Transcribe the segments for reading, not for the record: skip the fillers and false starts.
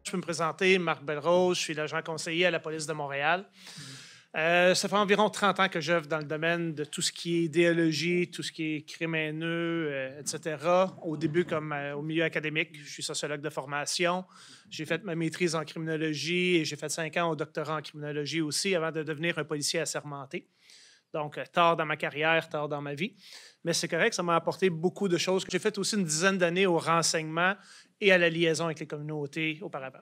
Je peux me présenter, Marc Belrose, je suis l'agent conseiller à la police de Montréal. Ça fait environ 30 ans que j'œuvre dans le domaine de tout ce qui est idéologie, tout ce qui est crime haineux, etc. Au début, comme au milieu académique, je suis sociologue de formation. J'ai fait ma maîtrise en criminologie et j'ai fait 5 ans au doctorat en criminologie aussi avant de devenir un policier assermenté. Donc, tard dans ma carrière, tard dans ma vie. Mais c'est correct, ça m'a apporté beaucoup de choses. J'ai fait aussi une dizaine d'années au renseignement et à la liaison avec les communautés auparavant.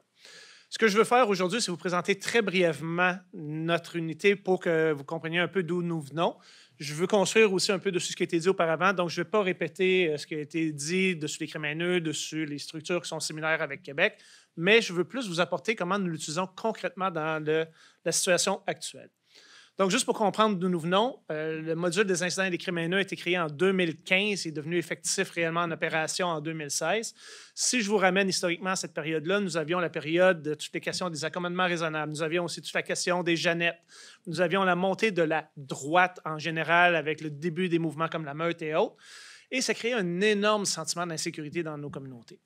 Ce que je veux faire aujourd'hui, c'est vous présenter très brièvement notre unité pour que vous compreniez un peu d'où nous venons. Je veux construire aussi un peu dessus ce qui a été dit auparavant, donc je ne vais pas répéter ce qui a été dit dessus les crimes haineux, dessus les structures qui sont similaires avec Québec, mais je veux plus vous apporter comment nous l'utilisons concrètement dans la situation actuelle. Donc, juste pour comprendre d'où nous venons, le module des incidents et des crimes haineux a été créé en 2015 et est devenu effectif réellement en opération en 2016. Si je vous ramène historiquement à cette période-là, nous avions la période de toutes les questions des accommodements raisonnables. Nous avions aussi toute la question des Jeannettes. Nous avions la montée de la droite en général avec le début des mouvements comme la Meute et autres. Et ça créait un énorme sentiment d'insécurité dans nos communautés.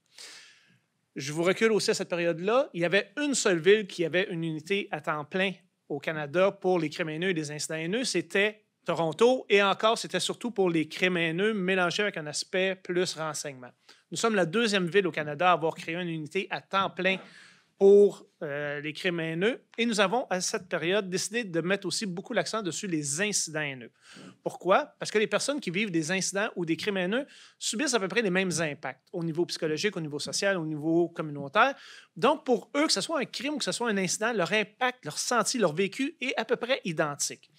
Je vous recule aussi à cette période-là. Il y avait une seule ville qui avait une unité à temps plein au Canada pour les crimes haineux et les incidents haineux, c'était Toronto. Et encore, c'était surtout pour les crimes haineux mélangés avec un aspect plus renseignement. Nous sommes la deuxième ville au Canada à avoir créé une unité à temps plein pour les crimes haineux. Et nous avons, à cette période, décidé de mettre aussi beaucoup l'accent dessus les incidents haineux. Pourquoi? Parce que les personnes qui vivent des incidents ou des crimes haineux subissent à peu près les mêmes impacts au niveau psychologique, au niveau social, au niveau communautaire. Donc, pour eux, que ce soit un crime ou que ce soit un incident, leur impact, leur ressenti, leur vécu est à peu près identique.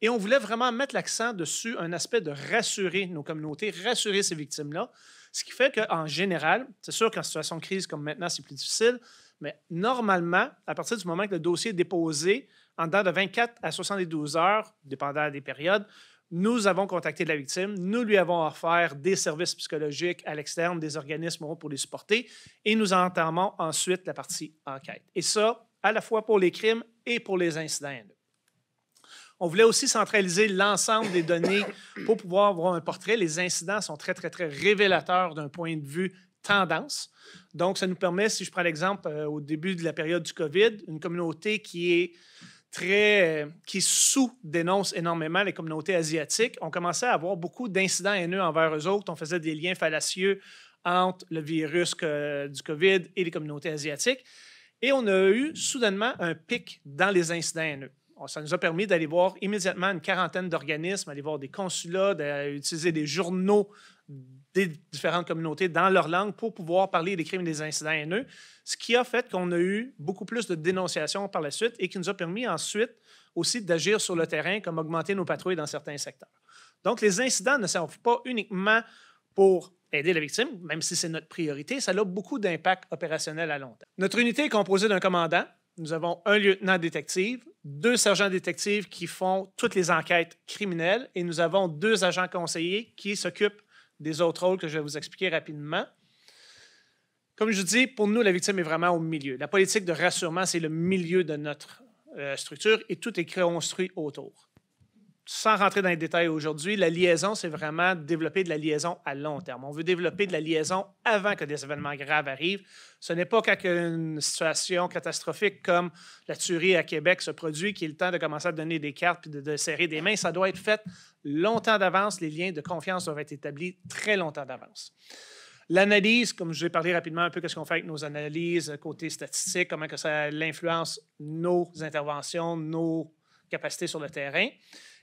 Et on voulait vraiment mettre l'accent dessus, un aspect de rassurer nos communautés, rassurer ces victimes-là, ce qui fait qu'en général, c'est sûr qu'en situation de crise comme maintenant, c'est plus difficile, mais normalement, à partir du moment que le dossier est déposé, en dedans de 24 à 72 heures, dépendant des périodes, nous avons contacté la victime, nous lui avons offert des services psychologiques à l'externe, des organismes pour les supporter, et nous entamons ensuite la partie enquête. Et ça, à la fois pour les crimes et pour les incidents haineux. On voulait aussi centraliser l'ensemble des données pour pouvoir avoir un portrait. Les incidents sont très, très, très révélateurs d'un point de vue tendance. Donc, ça nous permet, si je prends l'exemple au début de la période du COVID, une communauté qui sous-dénonce énormément les communautés asiatiques. On commençait à avoir beaucoup d'incidents haineux envers eux autres. On faisait des liens fallacieux entre le virus du COVID et les communautés asiatiques. Et on a eu soudainement un pic dans les incidents haineux. Ça nous a permis d'aller voir immédiatement une quarantaine d'organismes, aller voir des consulats, d'utiliser des journaux des différentes communautés dans leur langue pour pouvoir parler des crimes et des incidents haineux, ce qui a fait qu'on a eu beaucoup plus de dénonciations par la suite et qui nous a permis ensuite aussi d'agir sur le terrain, comme augmenter nos patrouilles dans certains secteurs. Donc, les incidents ne servent pas uniquement pour aider la victime, même si c'est notre priorité, ça a beaucoup d'impact opérationnel à long terme. Notre unité est composée d'un commandant. Nous avons un lieutenant détective, 2 sergents détectives qui font toutes les enquêtes criminelles et nous avons 2 agents conseillers qui s'occupent des autres rôles que je vais vous expliquer rapidement. Comme je dis, pour nous, la victime est vraiment au milieu. La politique de rassurement, c'est le milieu de notre structure et tout est construit autour. Sans rentrer dans les détails aujourd'hui, la liaison, c'est vraiment développer de la liaison à long terme. On veut développer de la liaison avant que des événements graves arrivent. Ce n'est pas quand une situation catastrophique comme la tuerie à Québec se produit qu'il est le temps de commencer à donner des cartes et de serrer des mains. Ça doit être fait longtemps d'avance. Les liens de confiance doivent être établis très longtemps d'avance. L'analyse, comme je vais parler rapidement un peu de ce qu'on fait avec nos analyses côté statistique, comment que ça influence nos interventions, nos capacités sur le terrain.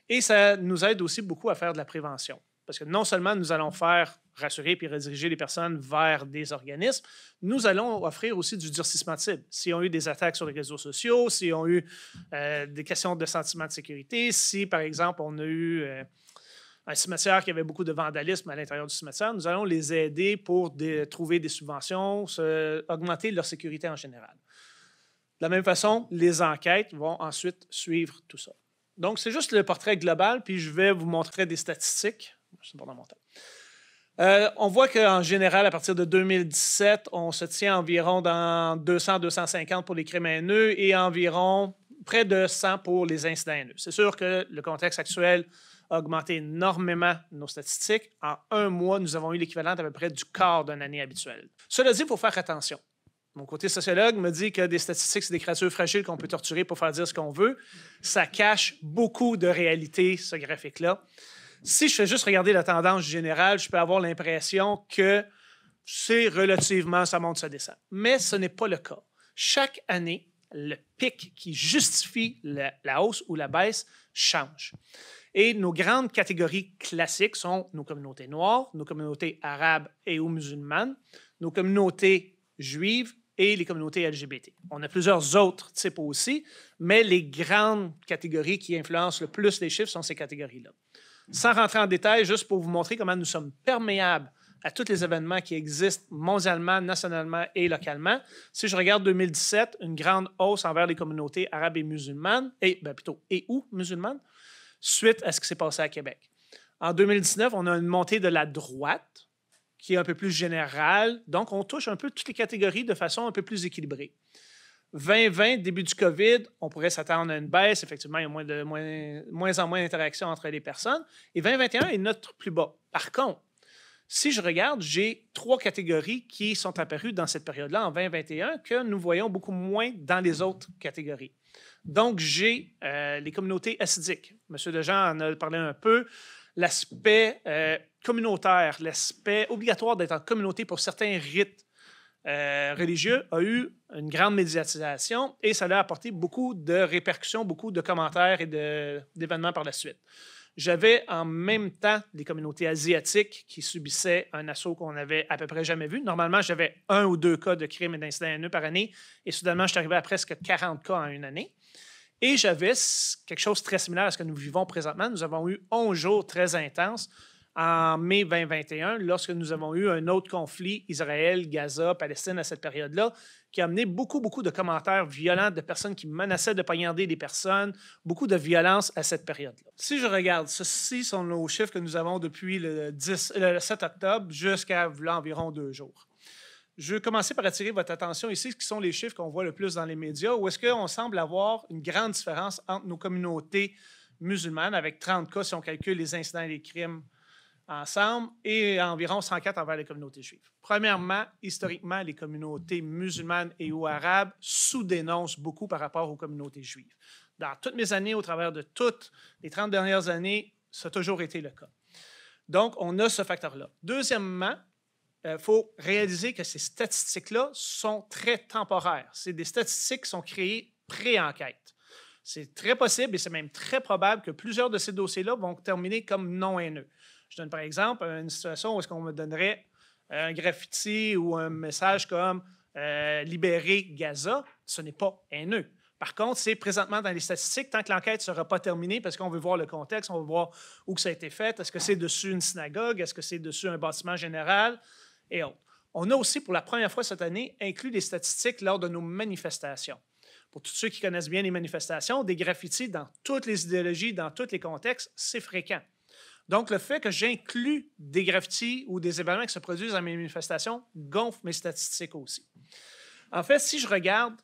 Et ça nous aide aussi beaucoup à faire de la prévention. Parce que non seulement nous allons faire rassurer puis rediriger les personnes vers des organismes, nous allons offrir aussi du durcissement de cible. S'ils ont eu des attaques sur les réseaux sociaux, s'ils ont eu des questions de sentiment de sécurité, si, par exemple, on a eu un cimetière qui avait beaucoup de vandalisme à l'intérieur du cimetière, nous allons les aider pour trouver des subventions, augmenter leur sécurité en général. De la même façon, les enquêtes vont ensuite suivre tout ça. Donc, c'est juste le portrait global, puis je vais vous montrer des statistiques. C'est pas dans mon temps. On voit qu'en général, à partir de 2017, on se tient environ dans 200-250 pour les crimes haineux et environ près de 100 pour les incidents haineux. C'est sûr que le contexte actuel a augmenté énormément nos statistiques. En un mois, nous avons eu l'équivalent à peu près du quart d'une année habituelle. Cela dit, il faut faire attention. Mon côté sociologue me dit que des statistiques, c'est des créatures fragiles qu'on peut torturer pour faire dire ce qu'on veut. Ça cache beaucoup de réalité, ce graphique-là. Si je fais juste regarder la tendance générale, je peux avoir l'impression que c'est relativement, ça monte, ça descend. Mais ce n'est pas le cas. Chaque année, le pic qui justifie la hausse ou la baisse change. Et nos grandes catégories classiques sont nos communautés noires, nos communautés arabes et ou musulmanes, nos communautés juives et les communautés LGBT. On a plusieurs autres types aussi, mais les grandes catégories qui influencent le plus les chiffres sont ces catégories-là. Sans rentrer en détail, juste pour vous montrer comment nous sommes perméables à tous les événements qui existent mondialement, nationalement et localement. Si je regarde 2017, une grande hausse envers les communautés arabes et musulmanes, et ou musulmanes, suite à ce qui s'est passé à Québec. En 2019, on a une montée de la droite, qui est un peu plus générale. Donc, on touche un peu toutes les catégories de façon un peu plus équilibrée. 2020, début du COVID, on pourrait s'attendre à une baisse. Effectivement, il y a moins en moins d'interactions entre les personnes. Et 2021 est notre plus bas. Par contre, si je regarde, j'ai 3 catégories qui sont apparues dans cette période-là, en 2021, que nous voyons beaucoup moins dans les autres catégories. Donc, j'ai les communautés hassidiques. M. Dejean en a parlé un peu. L'aspect communautaire, l'aspect obligatoire d'être en communauté pour certains rites religieux a eu une grande médiatisation et ça a apporté beaucoup de répercussions, beaucoup de commentaires et d'événements par la suite. J'avais en même temps des communautés asiatiques qui subissaient un assaut qu'on n'avait à peu près jamais vu. Normalement, j'avais 1 ou 2 cas de crimes et d'incidents haineux par année et soudainement, je suis arrivé à presque 40 cas en une année. Et j'avais quelque chose de très similaire à ce que nous vivons présentement. Nous avons eu 11 jours très intenses en mai 2021, lorsque nous avons eu un autre conflit Israël, Gaza, Palestine à cette période-là, qui a amené beaucoup de commentaires violents de personnes qui menaçaient de poignarder des personnes, beaucoup de violence à cette période-là. Si je regarde, ceci sont nos chiffres que nous avons depuis le 7 octobre jusqu'à environ 2 jours. Je vais commencer par attirer votre attention ici, ce qui sont les chiffres qu'on voit le plus dans les médias, où est-ce qu'on semble avoir une grande différence entre nos communautés musulmanes, avec 30 cas si on calcule les incidents et les crimes ensemble, et environ 104 envers les communautés juives. Premièrement, historiquement, les communautés musulmanes et ou arabes sous-dénoncent beaucoup par rapport aux communautés juives. Dans toutes mes années, au travers de toutes les 30 dernières années, ça a toujours été le cas. Donc, on a ce facteur-là. Deuxièmement, il faut réaliser que ces statistiques-là sont très temporaires. C'est des statistiques qui sont créées pré-enquête. C'est très possible et c'est même très probable que plusieurs de ces dossiers-là vont terminer comme non haineux. Je donne par exemple une situation où est-ce qu'on me donnerait un graffiti ou un message comme libérer Gaza, ce n'est pas haineux. Par contre, c'est présentement dans les statistiques, tant que l'enquête ne sera pas terminée, parce qu'on veut voir le contexte, on veut voir où que ça a été fait, est-ce que c'est dessus une synagogue, est-ce que c'est dessus un bâtiment général et autres. On a aussi, pour la première fois cette année, inclus des statistiques lors de nos manifestations. Pour tous ceux qui connaissent bien les manifestations, des graffitis dans toutes les idéologies, dans tous les contextes, c'est fréquent. Donc, le fait que j'inclus des graffitis ou des événements qui se produisent dans mes manifestations gonfle mes statistiques aussi. En fait, si je regarde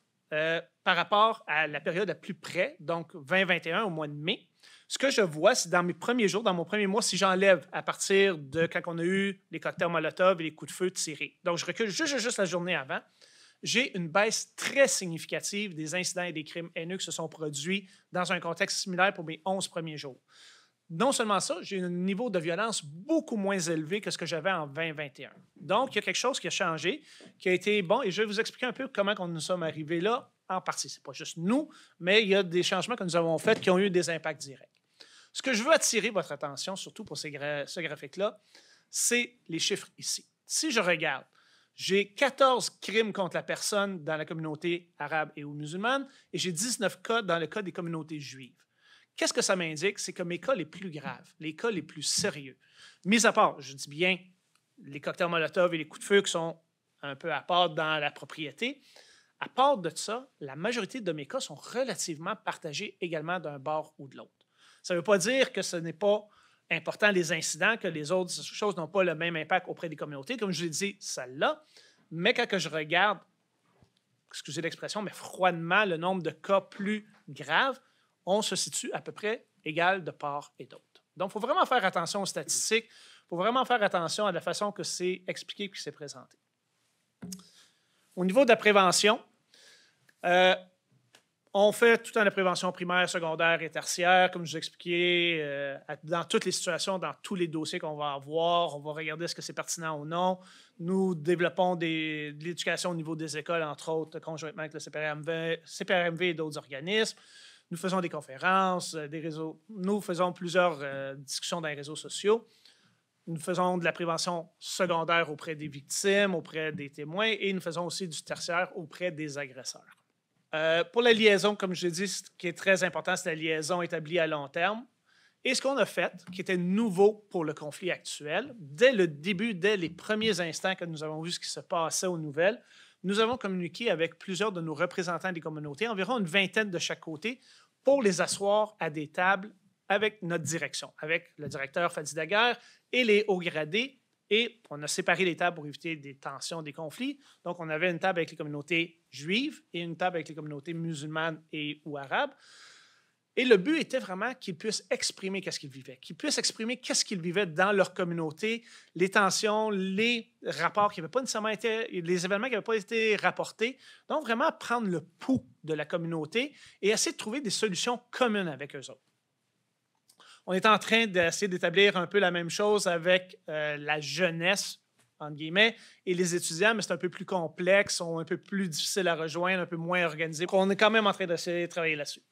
par rapport à la période la plus près, donc 2021 au mois de mai, ce que je vois, c'est dans mes premiers jours, dans mon premier mois, si j'enlève à partir de quand on a eu les cocktails Molotov et les coups de feu tirés. Donc, je recule juste la journée avant. J'ai une baisse très significative des incidents et des crimes haineux qui se sont produits dans un contexte similaire pour mes 11 premiers jours. Non seulement ça, j'ai un niveau de violence beaucoup moins élevé que ce que j'avais en 2021. Donc, il y a quelque chose qui a changé, qui a été bon, et je vais vous expliquer un peu comment nous sommes arrivés là en partie. Ce n'est pas juste nous, mais il y a des changements que nous avons faits qui ont eu des impacts directs. Ce que je veux attirer votre attention, surtout pour ce graphique-là, c'est les chiffres ici. Si je regarde, j'ai 14 crimes contre la personne dans la communauté arabe et ou musulmane, et j'ai 19 cas dans le cas des communautés juives. Qu'est-ce que ça m'indique? C'est que mes cas les plus graves, les cas les plus sérieux, mis à part, je dis bien, les cocktails Molotov et les coups de feu qui sont un peu à part dans la propriété, à part de ça, la majorité de mes cas sont relativement partagés également d'un bord ou de l'autre. Ça ne veut pas dire que ce n'est pas important les incidents, que les autres choses n'ont pas le même impact auprès des communautés. Comme je l'ai dit, ça l'a. Mais quand je regarde excusez l'expression, mais froidement, le nombre de cas plus graves, on se situe à peu près égal de part et d'autre. Donc, il faut vraiment faire attention aux statistiques, il faut vraiment faire attention à la façon que c'est expliqué et que c'est présenté. Au niveau de la prévention, on fait tout le temps la prévention primaire, secondaire et tertiaire, comme je vous expliquais, dans toutes les situations, dans tous les dossiers qu'on va avoir. On va regarder est-ce que c'est pertinent ou non. Nous développons de l'éducation au niveau des écoles, entre autres, conjointement avec le CPRMV et d'autres organismes. Nous faisons des conférences, des réseaux. Nous faisons plusieurs discussions dans les réseaux sociaux. Nous faisons de la prévention secondaire auprès des victimes, auprès des témoins, et nous faisons aussi du tertiaire auprès des agresseurs. Pour la liaison, comme je l'ai dit, ce qui est très important, c'est la liaison établie à long terme. Et ce qu'on a fait, qui était nouveau pour le conflit actuel, dès le début, dès les premiers instants que nous avons vu ce qui se passait aux nouvelles, nous avons communiqué avec plusieurs de nos représentants des communautés, environ une vingtaine de chaque côté, pour les asseoir à des tables avec notre direction, avec le directeur Fadi Daguerre et les hauts gradés. Et on a séparé les tables pour éviter des tensions, des conflits. Donc, on avait une table avec les communautés juives et une table avec les communautés musulmanes ou arabes. Et le but était vraiment qu'ils puissent exprimer qu'est-ce qu'ils vivaient, qu'ils puissent exprimer qu'est-ce qu'ils vivaient dans leur communauté, les tensions, les rapports qui n'avaient pas nécessairement été, les événements qui n'avaient pas été rapportés. Donc, vraiment prendre le pouls de la communauté et essayer de trouver des solutions communes avec eux autres. On est en train d'essayer d'établir un peu la même chose avec la jeunesse, entre guillemets, et les étudiants, mais c'est un peu plus complexe, sont un peu plus difficiles à rejoindre, un peu moins organisés. On est quand même en train d'essayer de travailler là-dessus.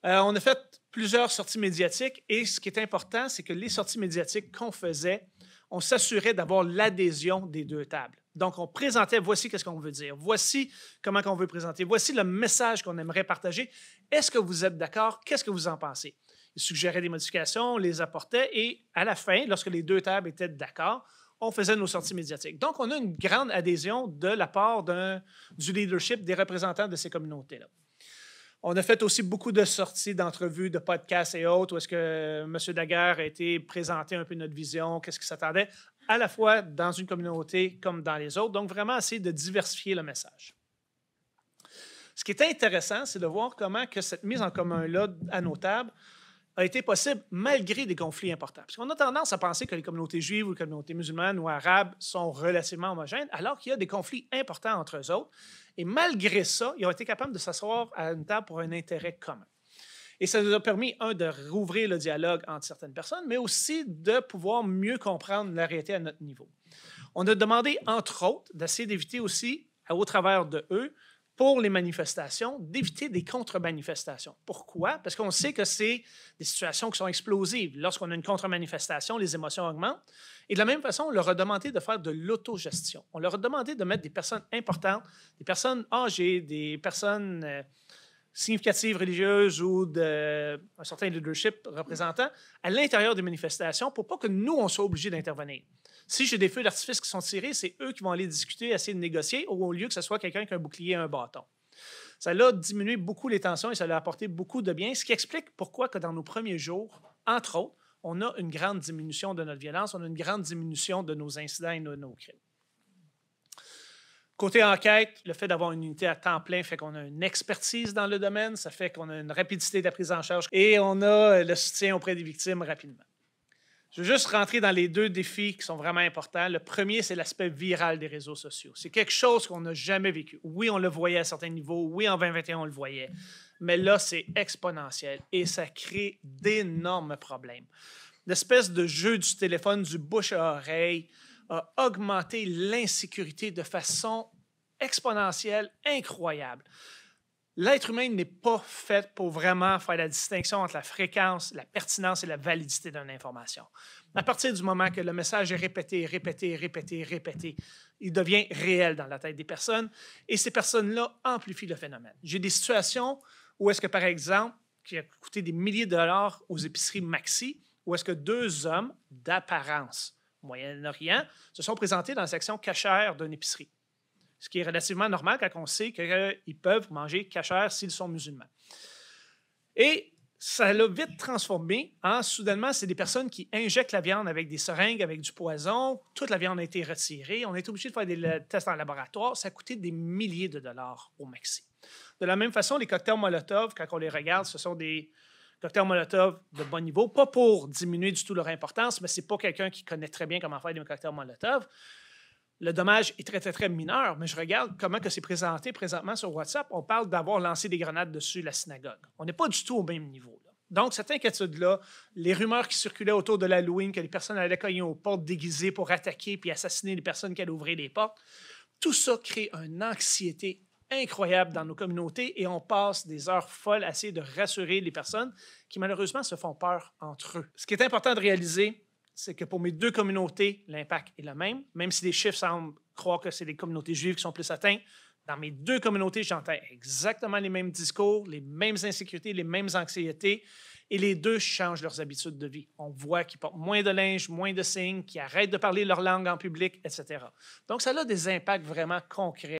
On a fait plusieurs sorties médiatiques et ce qui est important, c'est que les sorties médiatiques qu'on faisait, on s'assurait d'avoir l'adhésion des deux tables. Donc, on présentait, voici qu'est-ce qu'on veut dire, voici comment on veut présenter, voici le message qu'on aimerait partager. Est-ce que vous êtes d'accord? Qu'est-ce que vous en pensez? Ils suggéraient des modifications, on les apportait et à la fin, lorsque les deux tables étaient d'accord, on faisait nos sorties médiatiques. Donc, on a une grande adhésion de la part du leadership des représentants de ces communautés-là. On a fait aussi beaucoup de sorties, d'entrevues, de podcasts et autres, où est-ce que M. Daguerre a été présenté un peu notre vision, qu'est-ce qui s'attendait, à la fois dans une communauté comme dans les autres. Donc, vraiment essayer de diversifier le message. Ce qui est intéressant, c'est de voir comment que cette mise en commun-là à nos tables a été possible malgré des conflits importants. Parce qu'on a tendance à penser que les communautés juives ou les communautés musulmanes ou arabes sont relativement homogènes, alors qu'il y a des conflits importants entre eux autres. Et malgré ça, ils ont été capables de s'asseoir à une table pour un intérêt commun. Et ça nous a permis, de rouvrir le dialogue entre certaines personnes, mais aussi de pouvoir mieux comprendre la réalité à notre niveau. On a demandé, entre autres, d'essayer d'éviter aussi, au travers de eux, pour les manifestations, d'éviter des contre-manifestations. Pourquoi? Parce qu'on sait que c'est des situations qui sont explosives. Lorsqu'on a une contre-manifestation, les émotions augmentent. Et de la même façon, on leur a demandé de faire de l'autogestion. On leur a demandé de mettre des personnes importantes, des personnes âgées, des personnes significatives religieuses ou d'un certain leadership représentant à l'intérieur des manifestations pour pas que nous, on soit obligés d'intervenir. Si j'ai des feux d'artifice qui sont tirés, c'est eux qui vont aller discuter, essayer de négocier, au lieu que ce soit quelqu'un qui a un bouclier et un bâton. Ça a diminué beaucoup les tensions et ça a apporté beaucoup de bien, ce qui explique pourquoi que dans nos premiers jours, entre autres, on a une grande diminution de notre violence, on a une grande diminution de nos incidents et de nos crimes. Côté enquête, le fait d'avoir une unité à temps plein fait qu'on a une expertise dans le domaine, ça fait qu'on a une rapidité de la prise en charge et on a le soutien auprès des victimes rapidement. Je veux juste rentrer dans les deux défis qui sont vraiment importants. Le premier, c'est l'aspect viral des réseaux sociaux. C'est quelque chose qu'on n'a jamais vécu. Oui, on le voyait à certains niveaux. Oui, en 2021, on le voyait. Mais là, c'est exponentiel et ça crée d'énormes problèmes. L'espèce de jeu du téléphone, du bouche à oreille, a augmenté l'insécurité de façon exponentielle, incroyable. L'être humain n'est pas fait pour vraiment faire la distinction entre la fréquence, la pertinence et la validité d'une information. À partir du moment que le message est répété, répété, répété, répété, il devient réel dans la tête des personnes et ces personnes-là amplifient le phénomène. J'ai des situations où est-ce que, par exemple, qui a coûté des milliers de dollars aux épiceries Maxi, où est-ce que deux hommes d'apparence Moyen-Orient se sont présentés dans la section cachère d'une épicerie. Ce qui est relativement normal quand on sait qu'ils peuvent manger cachère s'ils sont musulmans. Et ça l'a vite transformé. Soudainement, c'est des personnes qui injectent la viande avec des seringues, avec du poison. Toute la viande a été retirée. On a été obligé de faire des tests en laboratoire. Ça a coûté des milliers de dollars au maxi. De la même façon, les cocktails Molotov, quand on les regarde, ce sont des cocktails Molotov de bon niveau. Pas pour diminuer du tout leur importance, mais ce n'est pas quelqu'un qui connaît très bien comment faire des cocktails Molotov. Le dommage est très, très, très mineur, mais je regarde comment c'est présenté présentement sur WhatsApp. On parle d'avoir lancé des grenades dessus la synagogue. On n'est pas du tout au même niveau, là. Donc, cette inquiétude-là, les rumeurs qui circulaient autour de l'Halloween, que les personnes allaient cogner aux portes déguisées pour attaquer puis assassiner les personnes qui allaient ouvrir les portes, tout ça crée une anxiété incroyable dans nos communautés et on passe des heures folles à essayer de rassurer les personnes qui, malheureusement, se font peur entre eux. Ce qui est important de réaliser, c'est que pour mes deux communautés, l'impact est le même si les chiffres semblent croire que c'est les communautés juives qui sont plus atteintes. Dans mes deux communautés, j'entends exactement les mêmes discours, les mêmes insécurités, les mêmes anxiétés, et les deux changent leurs habitudes de vie. On voit qu'ils portent moins de linge, moins de signes, qu'ils arrêtent de parler leur langue en public, etc. Donc, ça a des impacts vraiment concrets.